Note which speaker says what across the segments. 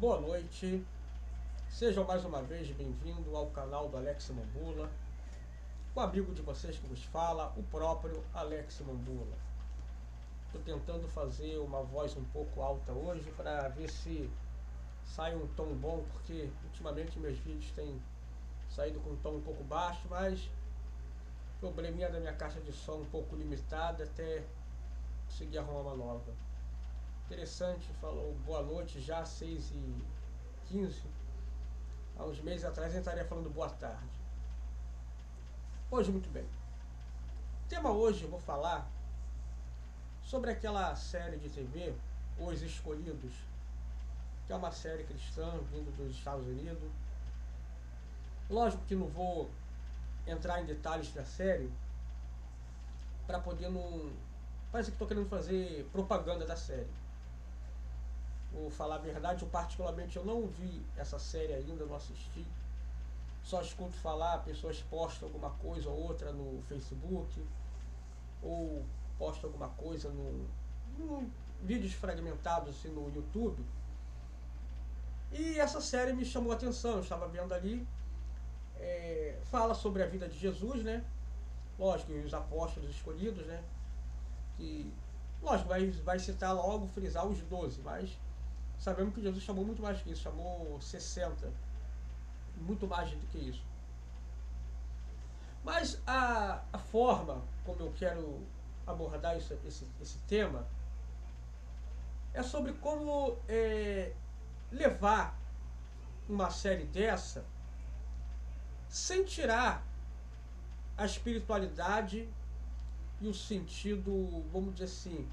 Speaker 1: Boa noite, sejam mais uma vez bem-vindos ao canal do Alex Mambula, o amigo de vocês que vos fala, o próprio Alex Mambula. Estou tentando fazer uma voz um pouco alta hoje para ver se sai um tom bom, porque ultimamente meus vídeos têm saído com um tom um pouco baixo, mas probleminha da minha caixa de som um pouco limitada até conseguir arrumar uma nova. Interessante, falou boa noite já, 6h15. Há uns meses atrás eu estaria falando boa tarde. Hoje, muito bem. O tema hoje eu vou falar sobre aquela série de TV, Os Escolhidos, que é uma série cristã vindo dos Estados Unidos. Lógico que não vou entrar em detalhes da série para poder não... Parece que estou querendo fazer propaganda da série. Vou falar a verdade, eu particularmente eu não vi essa série ainda, não assisti. Só escuto falar, pessoas postam alguma coisa ou outra no Facebook, ou postam alguma coisa no vídeos fragmentados assim, no YouTube. E essa série me chamou a atenção, eu estava vendo ali, fala sobre a vida de Jesus, né? Lógico, os apóstolos escolhidos, né? Que, lógico, vai citar logo, frisar os 12, mas sabemos que Jesus chamou muito mais que isso, chamou 60, muito mais do que isso. Mas a forma como eu quero abordar esse tema é sobre como levar uma série dessa sem tirar a espiritualidade e o sentido, vamos dizer assim,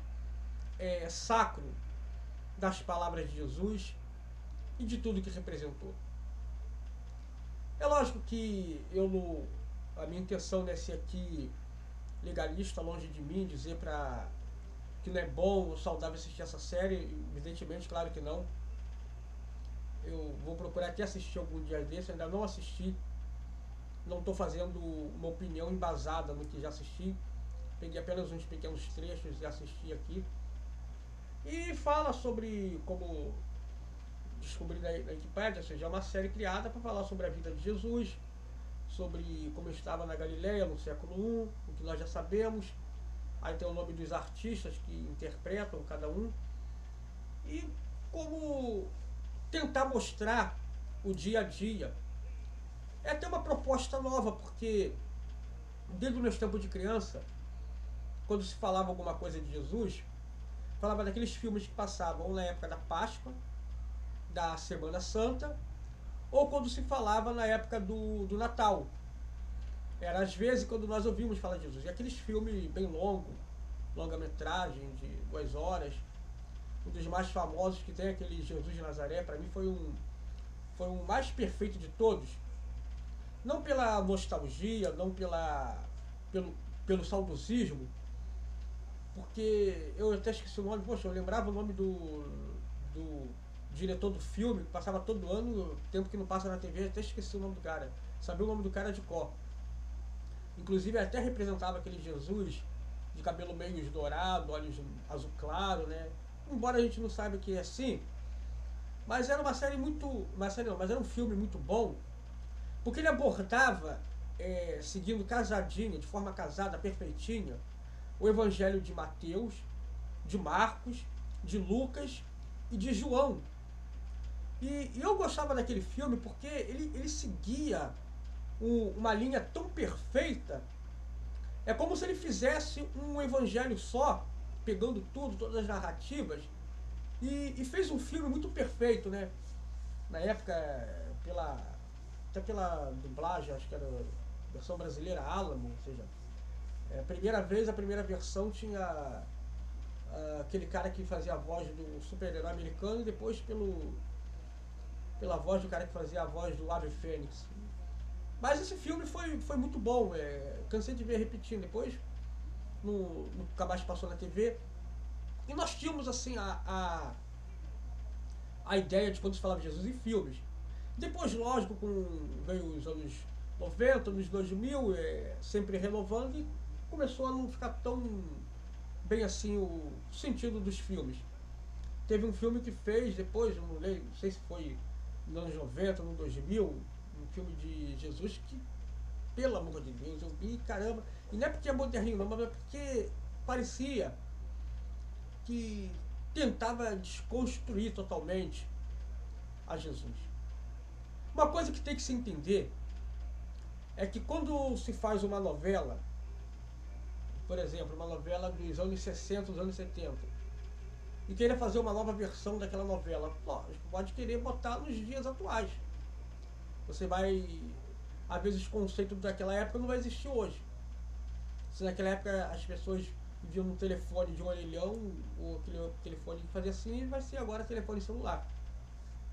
Speaker 1: sacro das palavras de Jesus e de tudo que representou. É lógico que a minha intenção não é ser aqui legalista, longe de mim, dizer que não é bom ou saudável assistir essa série, evidentemente, claro que não. Eu vou procurar até assistir algum dia desse, ainda não assisti, não estou fazendo uma opinião embasada no que já assisti, peguei apenas uns pequenos trechos e assisti aqui. E fala sobre como descobrir na Wikipédia, ou seja, é uma série criada para falar sobre a vida de Jesus, sobre como estava na Galileia no século I, o que nós já sabemos. Aí tem o nome dos artistas que interpretam cada um. E como tentar mostrar o dia a dia. É até uma proposta nova, porque desde os meus tempos de criança, quando se falava alguma coisa de Jesus, falava daqueles filmes que passavam ou na época da Páscoa, da Semana Santa, ou quando se falava na época do Natal. Era às vezes quando nós ouvimos falar de Jesus. E aqueles filmes bem longos, longa-metragem de 2 horas, um dos mais famosos que tem, aquele Jesus de Nazaré, para mim foi um mais perfeito de todos. Não pela nostalgia, não pelo saudosismo, porque eu até esqueci o nome, poxa, eu lembrava o nome do diretor do filme, que passava todo ano, tempo que não passa na TV, até esqueci o nome do cara. Sabia o nome do cara de cor. Inclusive até representava aquele Jesus de cabelo meio dourado, olhos azul claro, né? Embora a gente não saiba que é assim, mas era uma série muito... Uma série não, mas era um filme muito bom, porque ele abordava, seguindo casadinho, de forma casada, perfeitinha, o evangelho de Mateus, de Marcos, de Lucas e de João. E eu gostava daquele filme porque ele seguia uma linha tão perfeita. É como se ele fizesse um evangelho só, pegando tudo, todas as narrativas, e fez um filme muito perfeito, né? Na época, até pela dublagem, acho que era a versão brasileira, Alamo, ou seja, a primeira versão tinha aquele cara que fazia a voz do super-herói americano, e depois pela voz do cara que fazia a voz do Ave Fênix. Mas esse filme foi muito bom, cansei de ver repetindo depois, nunca mais passou na TV. E nós tínhamos assim a ideia de quando se falava de Jesus em filmes. Depois, lógico, veio os anos 90, anos 2000, sempre renovando, e começou a não ficar tão bem assim o sentido dos filmes. teve um filme que fez depois, não sei se foi nos anos 90, no 2000, um filme de Jesus que, pelo amor de Deus, eu vi, caramba, e não é porque é moderninho não, mas é porque parecia que tentava desconstruir totalmente a Jesus. Uma coisa que tem que se entender é que quando se faz uma novela, por exemplo, uma novela dos anos 60, dos anos 70, e queira fazer uma nova versão daquela novela, lógico, pode querer botar nos dias atuais. Você vai... Às vezes o conceito daquela época não vai existir hoje. Se naquela época as pessoas viam um telefone de um orelhão, ou aquele telefone que fazia assim, vai ser agora telefone celular.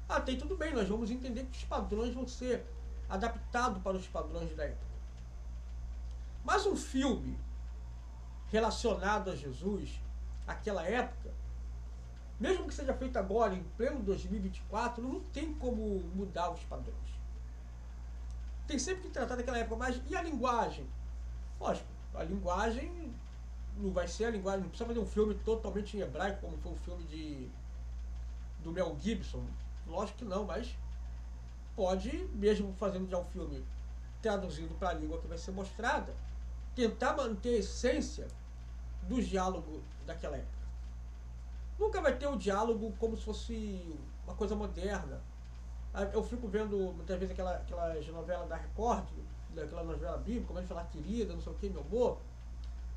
Speaker 1: Até tudo bem, nós vamos entender que os padrões vão ser adaptados para os padrões da época. Mas um filme relacionado a Jesus, aquela época, mesmo que seja feito agora, em pleno 2024, não tem como mudar os padrões. Tem sempre que tratar daquela época, mas e a linguagem? Lógico, a linguagem não vai ser a linguagem, não precisa fazer um filme totalmente em hebraico, como foi o filme do Mel Gibson. Lógico que não, mas pode, mesmo fazendo já um filme traduzido para a língua que vai ser mostrada, tentar manter a essência do diálogo daquela época. Nunca vai ter o diálogo como se fosse uma coisa moderna. Eu fico vendo muitas vezes aquelas novelas da Record, aquela novela bíblica, como ele fala, querida, não sei o que, meu amor.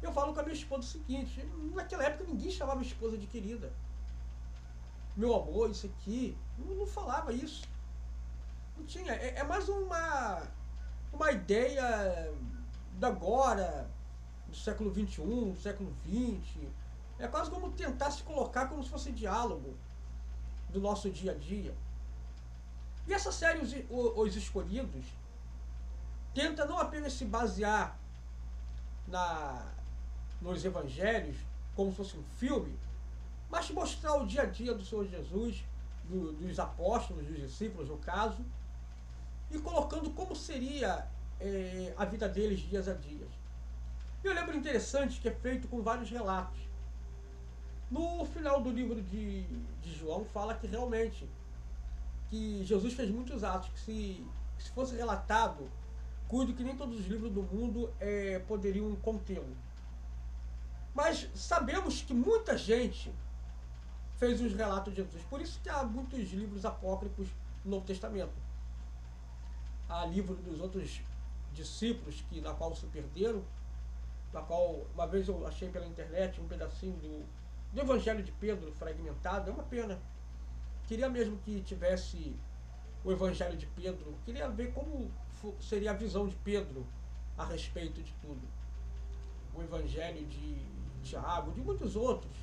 Speaker 1: Eu falo com a minha esposa o seguinte: naquela época ninguém chamava a esposa de querida. Meu amor, isso aqui, não falava isso. Não tinha. É mais uma ideia da agora, do século XXI, do século XX. É quase como tentar se colocar como se fosse diálogo do nosso dia a dia. E essa série, Os Escolhidos, tenta não apenas se basear nos evangelhos, como se fosse um filme, mas mostrar o dia a dia do Senhor Jesus, dos apóstolos, dos discípulos, no caso, e colocando como seria a vida deles dias a dias. Eu lembro interessante que é feito com vários relatos. No final do livro de João fala que realmente que Jesus fez muitos atos, que se fosse relatado, cuido que nem todos os livros do mundo poderiam contê-lo. Mas sabemos que muita gente fez os relatos de Jesus. Por isso que há muitos livros apócrifos no Novo Testamento. Há livro dos outros discípulos na qual se perderam, na qual uma vez eu achei pela internet um pedacinho do Evangelho de Pedro fragmentado. É uma pena. Queria mesmo que tivesse o Evangelho de Pedro. Queria ver como seria a visão de Pedro a respeito de tudo. O Evangelho de Tiago, de muitos outros.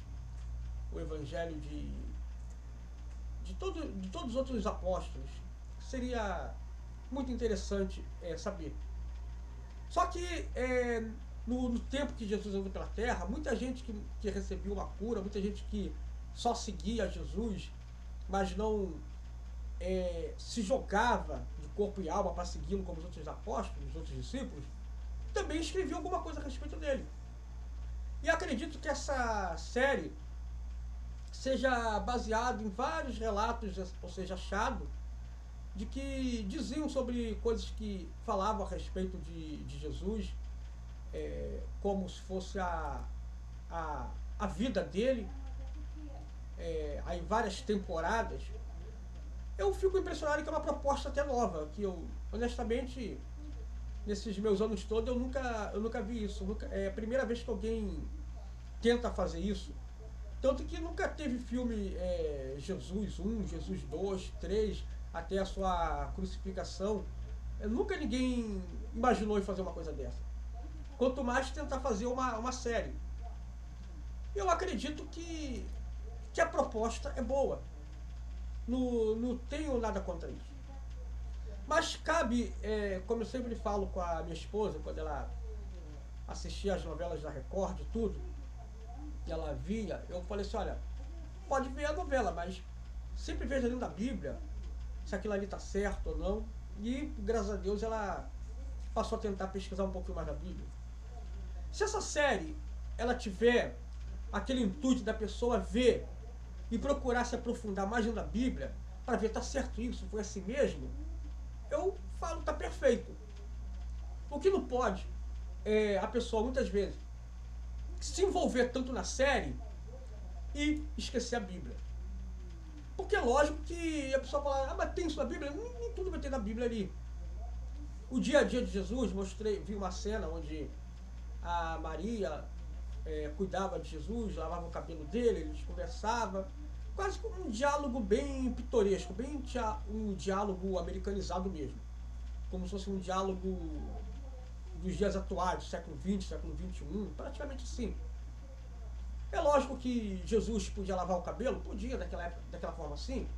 Speaker 1: O Evangelho de todos os outros apóstolos. Seria muito interessante saber. Só que no tempo que Jesus andou pela terra, muita gente que recebeu uma cura, muita gente que só seguia Jesus, mas não se jogava de corpo e alma para segui-lo como os outros apóstolos, os outros discípulos, também escreveu alguma coisa a respeito dele. E acredito que essa série seja baseada em vários relatos, ou seja, achado, de que diziam sobre coisas que falavam a respeito de Jesus, como se fosse a vida dele, em várias temporadas. Eu fico impressionado que é uma proposta até nova, que eu, honestamente, nesses meus anos todos, eu nunca vi isso. É a primeira vez que alguém tenta fazer isso. Tanto que nunca teve filme Jesus 1, Jesus 2, 3, até a sua crucificação. Nunca ninguém imaginou em fazer uma coisa dessa. Quanto mais tentar fazer uma série. Eu acredito que a proposta é boa. Não tenho nada contra isso. Mas cabe, como eu sempre falo com a minha esposa, quando ela assistia as novelas da Record e tudo, que ela via, eu falei assim: olha, pode ver a novela, mas sempre veja dentro da Bíblia se aquilo ali está certo ou não. E graças a Deus ela passou a tentar pesquisar um pouquinho mais da Bíblia. Se essa série ela tiver aquele intuito da pessoa ver e procurar se aprofundar mais na Bíblia, para ver, está certo isso, foi assim mesmo, eu falo, está perfeito. O que não pode é a pessoa, muitas vezes, se envolver tanto na série e esquecer a Bíblia. Porque é lógico que a pessoa fala, mas tem isso na Bíblia? Nem tudo vai ter na Bíblia ali. O dia a dia de Jesus, vi uma cena onde a Maria cuidava de Jesus, lavava o cabelo dele, eles conversavam, quase como um diálogo bem pitoresco, bem um diálogo americanizado mesmo, como se fosse um diálogo dos dias atuais, do século XX, século XXI, praticamente assim. É lógico que Jesus podia lavar o cabelo, podia daquela forma assim.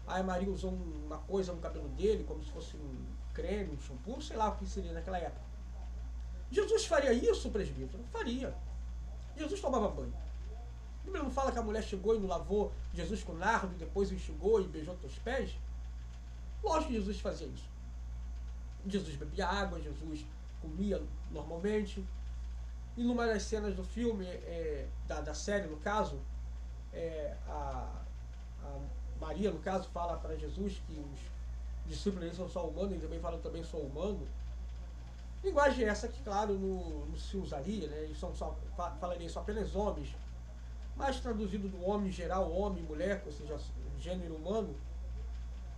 Speaker 1: Aí Maria usou uma coisa no cabelo dele, como se fosse um creme, um shampoo, sei lá o que seria naquela época. Jesus faria isso, presbítero? Faria. Jesus tomava banho. A Bíblia não fala que a mulher chegou e não lavou Jesus com nardo, e depois o enxugou e beijou teus pés? Lógico que Jesus fazia isso. Jesus bebia água, Jesus comia normalmente. E numa das cenas do filme, da série no caso, a Maria, no caso, fala para Jesus que os discípulos dele são só humanos, e também falam também sou humano. Linguagem essa que, claro, não se usaria, né? Eles falariam só apenas homens, mas traduzido do homem em geral, homem, mulher, ou seja, gênero humano.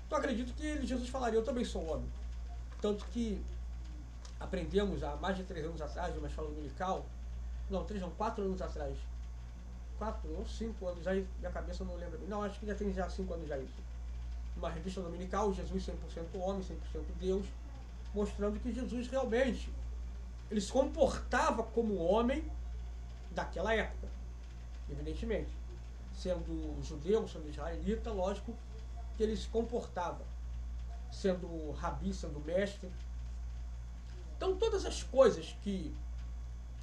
Speaker 1: Então acredito que Jesus falaria, eu também sou homem. Tanto que aprendemos há mais de 3 anos atrás, uma escola dominical, não, 3 não, 4 anos atrás, 4 ou 5 anos, aí minha cabeça não lembra, não, acho que já tem 5 anos já isso. Uma revista dominical, Jesus 100% homem, 100% Deus, mostrando que Jesus realmente, ele se comportava como homem daquela época, evidentemente. Sendo judeu, sendo israelita, lógico que ele se comportava, sendo rabi, sendo mestre. Então todas as coisas que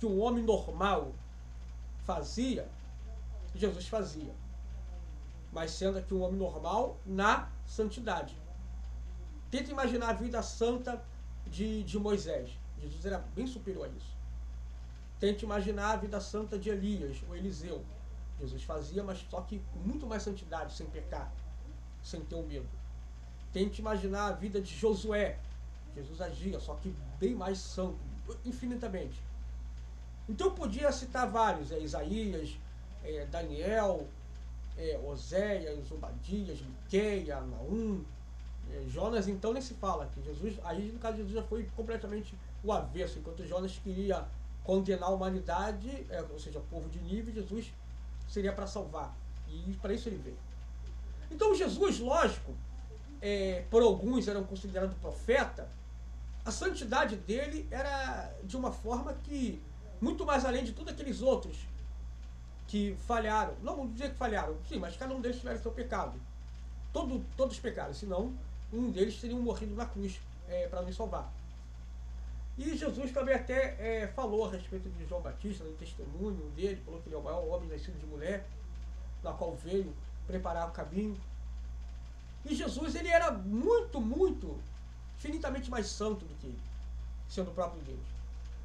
Speaker 1: um homem normal fazia, Jesus fazia. Mas sendo que um homem normal na santidade. Tenta imaginar a vida santa de Moisés. Jesus era bem superior a isso. Tente imaginar a vida santa de Elias, ou Eliseu. Jesus fazia, mas só que com muito mais santidade, sem pecar, sem ter o medo. Tente imaginar a vida de Josué. Jesus agia, só que bem mais santo, infinitamente. Então eu podia citar vários, Isaías, Daniel, Oséias, Obadias, Miqueia, Naum, Jonas, então nem se fala que Jesus, aí no caso de Jesus já foi completamente o avesso, enquanto Jonas queria condenar a humanidade, ou seja, o povo de Nínive, Jesus seria para salvar, e para isso ele veio. Então Jesus, lógico, por alguns eram considerados profeta, a santidade dele era de uma forma que, muito mais além de todos aqueles outros que falharam, não vou dizer que falharam, sim, mas cada um deles tiveram seu pecado. Todos pecaram, senão um deles teria morrido na cruz para nos salvar. E Jesus também até falou a respeito de João Batista, no testemunho dele, falou que ele é o maior homem nascido de mulher, na qual veio preparar o caminho. E Jesus, ele era muito, muito, infinitamente mais santo do que ele, sendo o próprio Deus.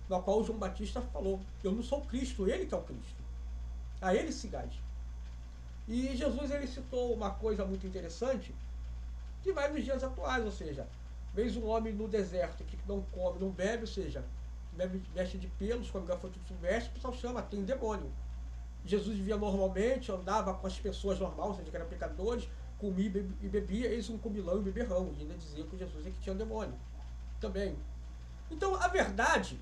Speaker 1: Na qual João Batista falou, eu não sou o Cristo, ele que é o Cristo. A ele sigais. E Jesus, ele citou uma coisa muito interessante, que vai nos dias atuais, ou seja, vês um homem no deserto que não come, não bebe, ou seja, veste de pelos, come gafanhoto silvestre, o pessoal chama, tem demônio. Jesus vivia normalmente, andava com as pessoas normais, ou seja, que eram pecadores, comia e bebia, eis um comilão e beberrão, e ainda dizia que Jesus é que tinha um demônio. Também. Então, a verdade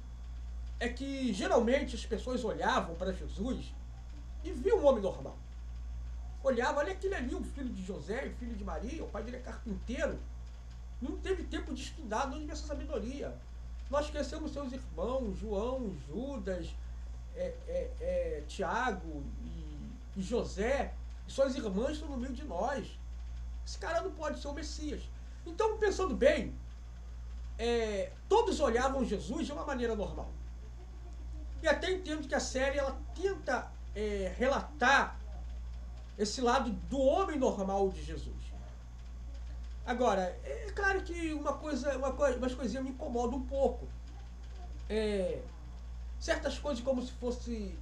Speaker 1: é que, geralmente, as pessoas olhavam para Jesus e viam um homem normal. Olhava, olha aquele ali, o filho de José, o filho de Maria, o pai dele é carpinteiro. Não teve tempo de estudar, não teve essa sabedoria. Nós conhecemos seus irmãos, João, Judas, Tiago e José, e suas irmãs estão no meio de nós. Esse cara não pode ser o Messias. Então, pensando bem, todos olhavam Jesus de uma maneira normal. E até entendo que a série ela tenta relatar esse lado do homem normal de Jesus. Agora, é claro que umas coisinhas me incomodam um pouco. Certas coisas como se fosse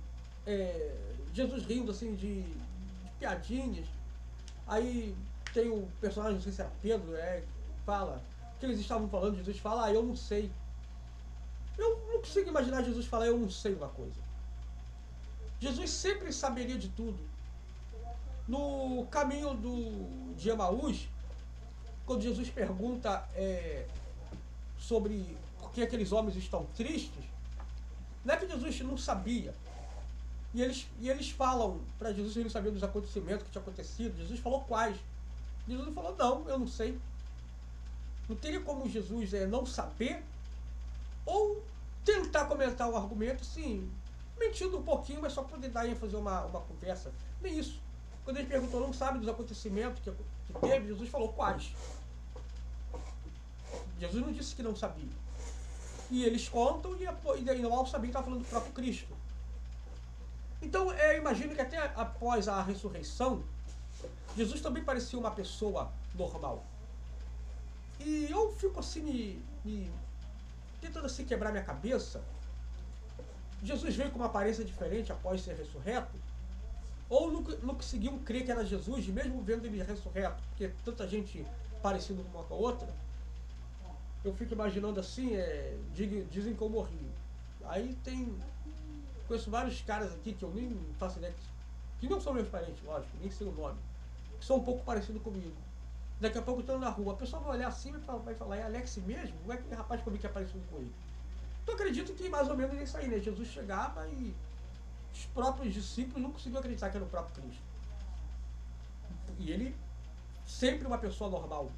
Speaker 1: Jesus rindo assim de piadinhas. Aí tem o personagem, não sei se era Pedro, fala, que eles estavam falando, Jesus fala, eu não sei. Eu não consigo imaginar Jesus falar, eu não sei uma coisa. Jesus sempre saberia de tudo. No caminho de Emaús, quando Jesus pergunta sobre por que aqueles homens estão tristes, não é que Jesus não sabia. E eles falam para Jesus, ele sabia dos acontecimentos que tinham acontecido. Jesus falou quais. Jesus falou, não, eu não sei. Não teria como Jesus não saber ou tentar comentar o argumento, sim, mentindo um pouquinho, mas só poder dar ênfase a uma conversa. Nem isso. Quando ele perguntou, não sabe dos acontecimentos que teve, Jesus falou quais. Jesus não disse que não sabia. E eles contam e não sabia que estava falando do próprio Cristo. Então, eu imagino que até após a ressurreição, Jesus também parecia uma pessoa normal. E eu fico assim, tentando assim quebrar minha cabeça. Jesus veio com uma aparência diferente após ser ressurreto? Ou não conseguiam crer que era Jesus, mesmo vendo ele ressurreto, porque tanta gente parecida uma com a outra? Eu fico imaginando assim, dizem que eu morri. Aí conheço vários caras aqui que eu nem faço ideia, que não são meus parentes, lógico, nem sei o nome, que são um pouco parecidos comigo. Daqui a pouco eu estou na rua, a pessoa vai olhar assim e vai falar, é Alex mesmo? Não é aquele rapaz comigo que é parecido com ele? Então acredito que mais ou menos é isso aí, né? Jesus chegava e os próprios discípulos não conseguiam acreditar que era o próprio Cristo. E ele, sempre uma pessoa normal,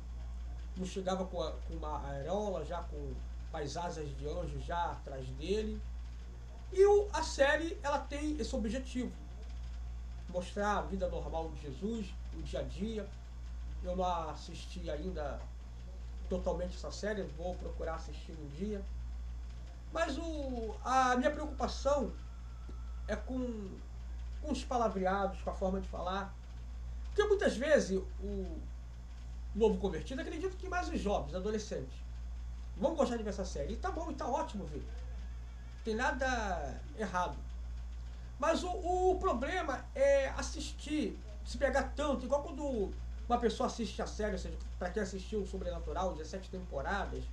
Speaker 1: não chegava com uma areola, já com as asas de anjo já atrás dele. E a série, ela tem esse objetivo, mostrar a vida normal de Jesus, o dia a dia. Eu não assisti ainda totalmente essa série, vou procurar assistir um dia. Mas a minha preocupação é com os palavreados, com a forma de falar. Porque muitas vezes o novo convertido, acredito que mais os jovens, adolescentes, vão gostar de ver essa série. E tá bom, e tá ótimo ver. Não tem nada errado. Mas o problema é assistir, se pegar tanto, igual quando uma pessoa assiste a série, ou seja, para quem assistiu o Sobrenatural, 17 temporadas,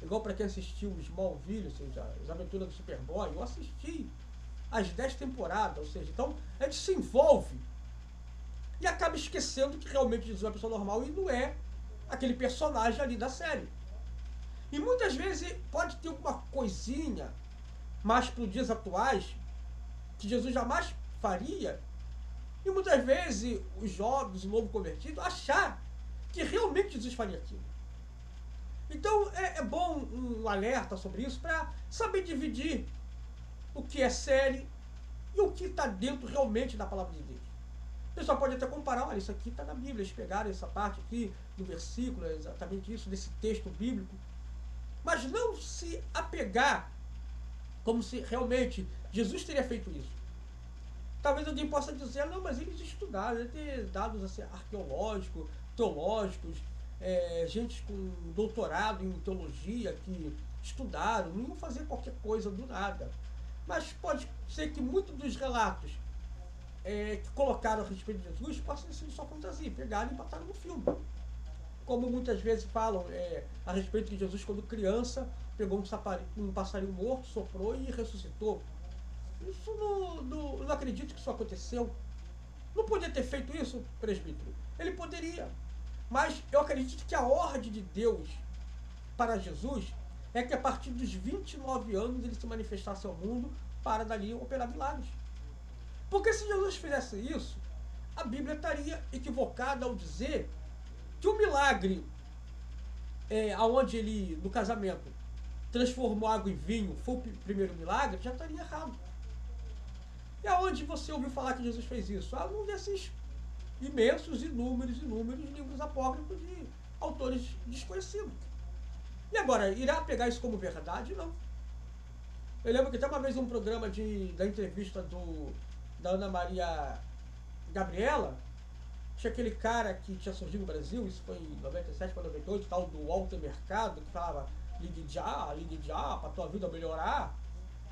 Speaker 1: igual para quem assistiu o Smallville, ou seja, as aventuras do Superboy, eu assisti as 10 temporadas, ou seja, então a gente se envolve e acaba esquecendo que realmente Jesus é uma pessoa normal e não é aquele personagem ali da série. E muitas vezes pode ter alguma coisinha mais para os dias atuais que Jesus jamais faria, e muitas vezes os jovens, o novo convertido, achar que realmente Jesus faria aquilo. Então é bom um alerta sobre isso para saber dividir o que é série e o que está dentro realmente da palavra de Deus. O pessoal pode até comparar, olha, isso aqui está na Bíblia, eles pegaram essa parte aqui do versículo, é exatamente isso, desse texto bíblico, mas não se apegar como se realmente Jesus teria feito isso. Talvez alguém possa dizer, não, mas eles estudaram, eles têm dados assim, arqueológicos, teológicos, gente com doutorado em teologia que estudaram, não iam fazer qualquer coisa do nada. Mas pode ser que muitos dos relatos que colocaram a respeito de Jesus possam ser só fantasia, pegaram e botaram no filme. Como muitas vezes falam a respeito de Jesus quando criança, pegou um passarinho morto, soprou e ressuscitou. Isso não acredito que isso aconteceu. Não podia ter feito isso, presbítero? Ele poderia. Mas eu acredito que a ordem de Deus para Jesus é que a partir dos 29 anos ele se manifestasse ao mundo para dali operar milagres. Porque se Jesus fizesse isso, a Bíblia estaria equivocada ao dizer que o milagre aonde ele, no casamento, transformou água em vinho, foi o primeiro milagre, já estaria errado. E aonde você ouviu falar que Jesus fez isso? Num desses imensos, inúmeros livros apócrifos de autores desconhecidos. E agora, irá pegar isso como verdade? Não. Eu lembro que até uma vez um programa da entrevista da Ana Maria Gabriela, tinha aquele cara que tinha surgido no Brasil, isso foi em 97 para 98, tal do Walter Mercado, que falava ligue já, para tua vida melhorar.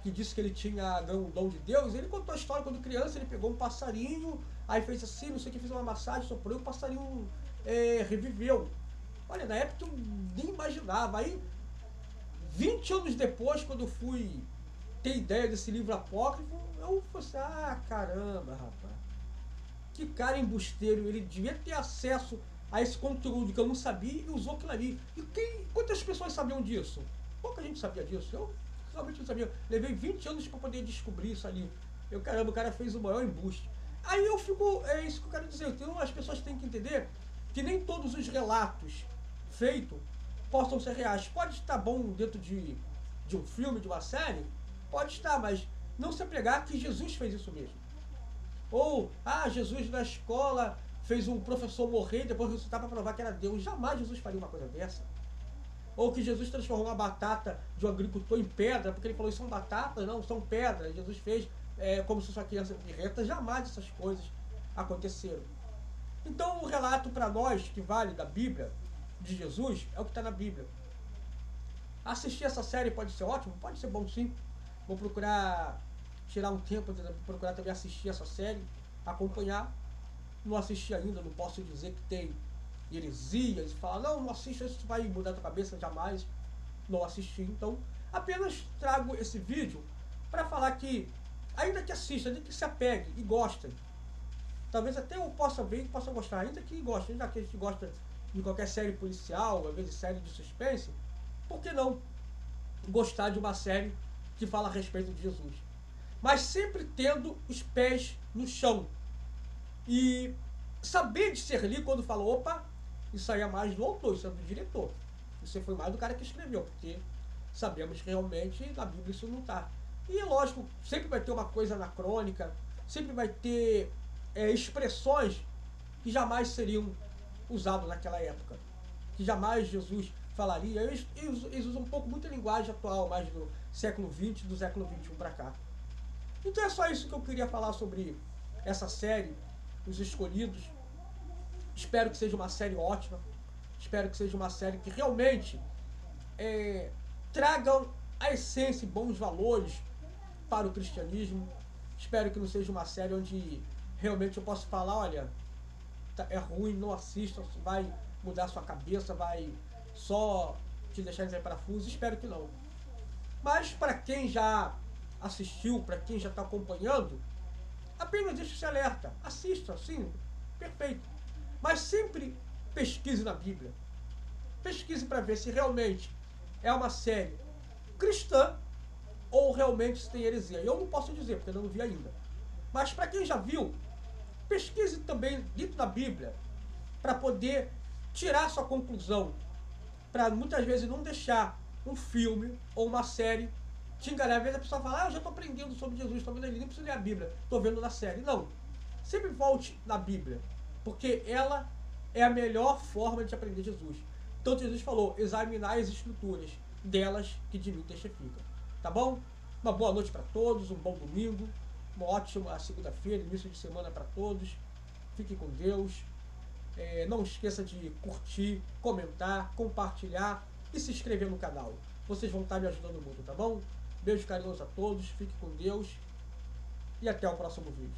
Speaker 1: que disse que ele tinha ganho o dom de Deus, ele contou a história quando criança, ele pegou um passarinho, aí fez assim, não sei o que, fez uma massagem, soprou e o passarinho reviveu. Olha, na época eu nem imaginava. Aí, 20 anos depois, quando eu fui ter ideia desse livro apócrifo, eu falei assim, ah, caramba, rapaz, que cara embusteiro, ele devia ter acesso a esse conteúdo que eu não sabia e usou aquilo ali. E quantas pessoas sabiam disso? Pouca gente sabia disso. Eu realmente não sabia. Levei 20 anos para poder descobrir isso ali. Eu, caramba, o cara fez o maior embuste. Aí eu fico, é isso que eu quero dizer. Então as pessoas têm que entender que nem todos os relatos feitos possam ser reais. Pode estar bom dentro de um filme, de uma série, pode estar, mas não se apegar que Jesus fez isso mesmo. Ou, Jesus na escola fez um professor morrer e depois ressuscitar para provar que era Deus. Jamais Jesus faria uma coisa dessa. Ou que Jesus transformou uma batata de um agricultor em pedra, porque ele falou, isso são batatas? Não, são pedras. Jesus fez como se fosse uma criança birreta. Jamais essas coisas aconteceram. Então o relato para nós que vale da Bíblia, de Jesus, é o que está na Bíblia. Assistir essa série pode ser ótimo? Pode ser bom sim. Vou procurar tirar um tempo, procurar também assistir essa série, acompanhar. Não assisti ainda, não posso dizer que tem heresias, e falar, não assista, isso vai mudar a tua cabeça, jamais. Não assisti, então apenas trago esse vídeo para falar que, ainda que assista, ainda que se apegue e gostem, talvez até eu possa ver e possa gostar, ainda que gostem, já que a gente gosta de qualquer série policial, às vezes série de suspense, por que não gostar de uma série que fala a respeito de Jesus? Mas sempre tendo os pés no chão. E saber discernir quando fala, opa, isso aí é mais do autor, isso é do diretor. Isso foi mais do cara que escreveu, porque sabemos que realmente na Bíblia isso não está. E é lógico, sempre vai ter uma coisa anacrônica, sempre vai ter expressões que jamais seriam usadas naquela época, que jamais Jesus falaria. Eles usam um pouco muita linguagem atual, mais do século XX, do século XXI para cá. Então é só isso que eu queria falar sobre essa série, Os Escolhidos. Espero que seja uma série ótima. Espero que seja uma série que realmente tragam a essência e bons valores para o cristianismo. Espero que não seja uma série onde realmente eu possa falar, olha, é ruim, não assista, vai mudar sua cabeça, vai só te deixar em parafuso. Espero que não. Mas para quem já assistiu, para quem já está acompanhando, apenas deixe esse alerta. Assista, sim, perfeito. Mas sempre pesquise na Bíblia. Pesquise para ver se realmente é uma série cristã ou realmente se tem heresia. Eu não posso dizer, porque eu não vi ainda. Mas para quem já viu, pesquise também dentro da Bíblia para poder tirar sua conclusão. Para muitas vezes não deixar um filme ou uma série te enganar. Às vezes a pessoa fala, eu já estou aprendendo sobre Jesus, estou vendo ali, nem preciso ler a Bíblia, estou vendo na série. Não. Sempre volte na Bíblia, porque ela é a melhor forma de aprender Jesus. Então Jesus falou, examinai as escrituras, delas que de mim testificam. Tá bom? Uma boa noite para todos, um bom domingo, uma ótima segunda-feira, início de semana para todos. Fique com Deus. Não esqueça de curtir, comentar, compartilhar e se inscrever no canal. Vocês vão estar me ajudando muito, tá bom? Beijo carinhoso a todos, fique com Deus e até o próximo vídeo.